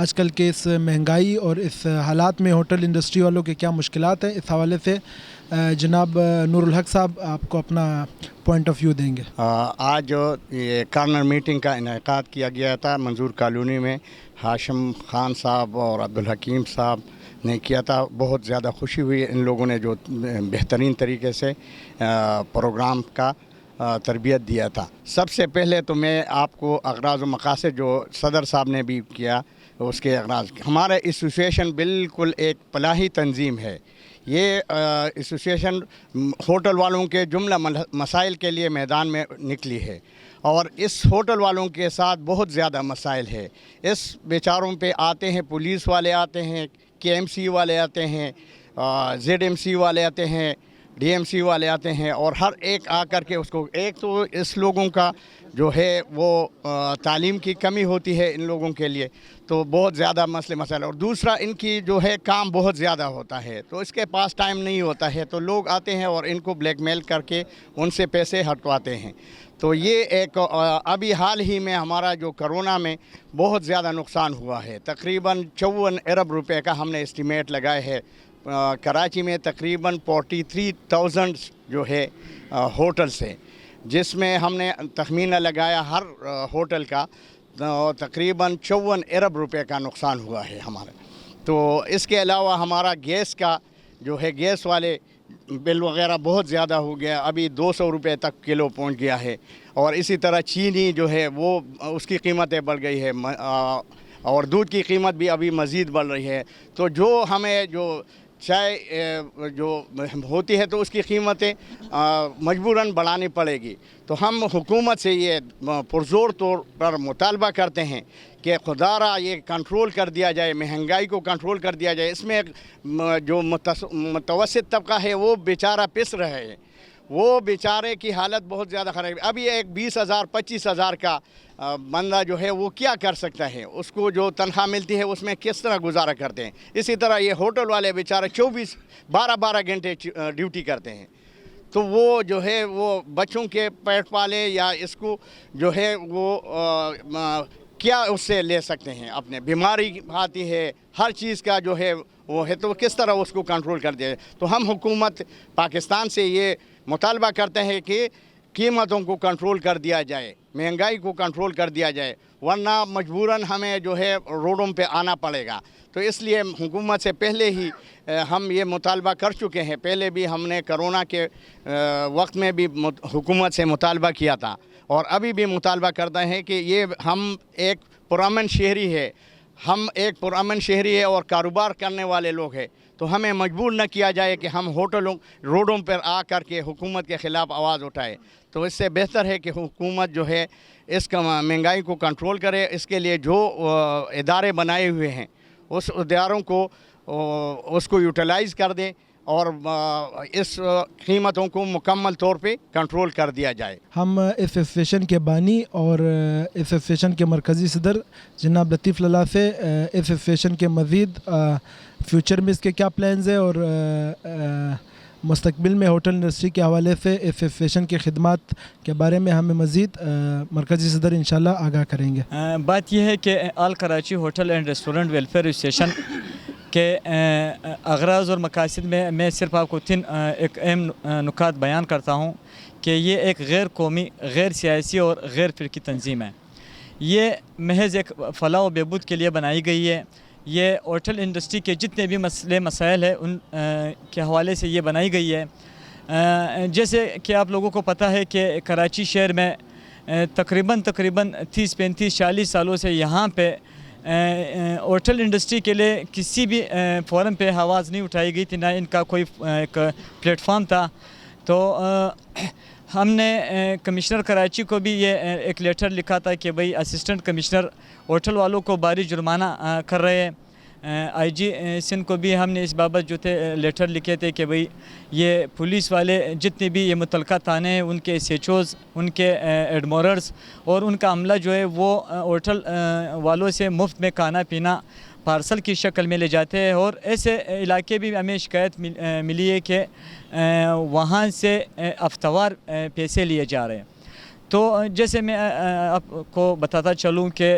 آج کل کے اس مہنگائی اور اس حالات میں ہوٹل انڈسٹری والوں کے کیا مشکلات ہیں، اس حوالے سے جناب نور الحق صاحب آپ کو اپنا پوائنٹ آف ویو دیں گے۔ آج جو یہ کارنر میٹنگ کا انعقاد کیا گیا تھا منظور کالونی میں، ہاشم خان صاحب اور عبدالحکیم صاحب نے کیا تھا، بہت زیادہ خوشی ہوئی ان لوگوں نے جو بہترین طریقے سے پروگرام کا تربیت دیا تھا۔ سب سے پہلے تو میں آپ کو اغراض و مقاصد جو صدر صاحب نے بھی کیا اس کے اغراض، ہمارا ایسوسیشن بالکل ایک فلاحی تنظیم ہے۔ یہ ایسوسیشن ہوٹل والوں کے جملہ مسائل کے لیے میدان میں نکلی ہے، اور اس ہوٹل والوں کے ساتھ بہت زیادہ مسائل ہے۔ اس بیچاروں پہ آتے ہیں، پولیس والے آتے ہیں، کے ایم سی والے آتے ہیں، زیڈ ایم سی والے آتے ہیں، ڈی ایم سی والے آتے ہیں، اور ہر ایک آ کر کے اس کو، ایک تو اس لوگوں کا جو ہے وہ تعلیم کی کمی ہوتی ہے ان لوگوں کے لیے، تو بہت زیادہ مسائل، اور دوسرا ان کی جو ہے کام بہت زیادہ ہوتا ہے، تو اس کے پاس ٹائم نہیں ہوتا ہے، تو لوگ آتے ہیں اور ان کو بلیک میل کر کے ان سے پیسے ہٹواتے ہیں۔ تو یہ ایک ابھی حال ہی میں ہمارا جو کرونا میں بہت زیادہ نقصان ہوا ہے، تقریباً 54 ارب روپے کا ہم نے اسٹیمیٹ لگائے ہے۔ کراچی میں تقریباً 43,000 جو ہے ہوٹلس ہیں، جس میں ہم نے تخمینہ لگایا ہر ہوٹل کا تقریباً 54 ارب روپے کا نقصان ہوا ہے ہمارا۔ تو اس کے علاوہ ہمارا گیس کا جو ہے، گیس والے بل وغیرہ بہت زیادہ ہو گیا، ابھی 200 روپے تک کلو پہنچ گیا ہے، اور اسی طرح چینی جو ہے وہ اس کی قیمتیں بڑھ گئی ہے، اور دودھ کی قیمت بھی ابھی مزید بڑھ رہی ہے۔ تو جو ہمیں جو چائے جو ہوتی ہے تو اس کی قیمتیں مجبوراً بڑھانی پڑے گی، تو ہم حکومت سے یہ پرزور طور پر مطالبہ کرتے ہیں کہ خدارا یہ کنٹرول کر دیا جائے، مہنگائی کو کنٹرول کر دیا جائے۔ اس میں جو متوسط طبقہ ہے وہ بیچارہ پس رہے ہیں، وہ بیچارے کی حالت بہت زیادہ خراب ہے۔ ابھی ایک 20,000 25,000 کا بندہ جو ہے وہ کیا کر سکتا ہے، اس کو جو تنخواہ ملتی ہے اس میں کس طرح گزارا کرتے ہیں۔ اسی طرح یہ ہوٹل والے بیچارے 12 گھنٹے ڈیوٹی کرتے ہیں، تو وہ جو ہے وہ بچوں کے پیٹ پالے یا اس کو جو ہے وہ کیا اس سے لے سکتے ہیں، اپنے بیماری آتی ہے، ہر چیز کا جو ہے وہ ہے، تو کس طرح اس کو کنٹرول کر دیا جائے۔ تو ہم حکومت پاکستان سے یہ مطالبہ کرتے ہیں کہ قیمتوں کو کنٹرول کر دیا جائے، مہنگائی کو کنٹرول کر دیا جائے، ورنہ مجبوراً ہمیں جو ہے روڈوں پہ آنا پڑے گا۔ تو اس لیے حکومت سے پہلے ہی ہم یہ مطالبہ کر چکے ہیں، پہلے بھی ہم نے کرونا کے وقت میں بھی حکومت سے مطالبہ کیا تھا، اور ابھی بھی مطالبہ کرتے ہیں کہ یہ ہم ایک پرامن شہری ہے، ہم ایک پرامن شہری ہے اور کاروبار کرنے والے لوگ ہیں، تو ہمیں مجبور نہ کیا جائے کہ ہم ہوٹلوں روڈوں پر آ کر کے حکومت کے خلاف آواز اٹھائے۔ تو اس سے بہتر ہے کہ حکومت جو ہے اس کا مہنگائی کو کنٹرول کرے، اس کے لیے جو ادارے بنائے ہوئے ہیں اس اداروں کو اس کو یوٹیلائز کر دیں، اور اس قیمتوں کو مکمل طور پہ کنٹرول کر دیا جائے۔ ہم اس ایسوسیشن کے بانی اور اس ایسوسیشن کے مرکزی صدر جناب لطیف للہ سے اس ایسوسیشن کے مزید فیوچر میں اس کے کیا پلانز ہیں، اور مستقبل میں ہوٹل انڈسٹری کے حوالے سے اس ایسوسیشن کی خدمات کے بارے میں ہمیں مزید مرکزی صدر انشاءاللہ آگاہ کریں گے۔ بات یہ ہے کہ all Karachi hotel and restaurant welfare association کے اغراض اور مقاصد میں صرف آپ کو 3 ایک اہم نکات بیان کرتا ہوں کہ یہ ایک غیر قومی، غیر سیاسی اور غیر فرقی تنظیم ہے۔ یہ محض ایک فلاح و بہبود کے لیے بنائی گئی ہے۔ یہ ہوٹل انڈسٹری کے جتنے بھی مسائل ہیں ان کے حوالے سے یہ بنائی گئی ہے۔ جیسے کہ آپ لوگوں کو پتہ ہے کہ کراچی شہر میں تقریباً 30 35 40 سالوں سے یہاں پہ ہوٹل انڈسٹری کے لیے کسی بھی فورم پہ آواز نہیں اٹھائی گئی تھی، نہ ان کا کوئی ایک پلیٹ فارم تھا۔ تو ہم نے کمشنر کراچی کو بھی یہ ایک لیٹر لکھا تھا کہ بھئی اسسٹنٹ کمشنر ہوٹل والوں کو بھاری جرمانہ کر رہے ہیں۔ آئی جی سندھ کو بھی ہم نے اس بابت جو تھے لیٹر لکھے تھے کہ بھئی یہ پولیس والے جتنے بھی یہ متعلقہ تھانے ہیں، ان کے ایس ایچ اوز، ان کے ایڈموررز اور ان کا عملہ جو ہے وہ ہوٹل والوں سے مفت میں کھانا پینا پارسل کی شکل میں لے جاتے ہیں، اور ایسے علاقے بھی ہمیں شکایت ملی ہے کہ وہاں سے ہفتہ پیسے لیے جا رہے ہیں۔ تو جیسے میں آپ کو بتاتا چلوں کہ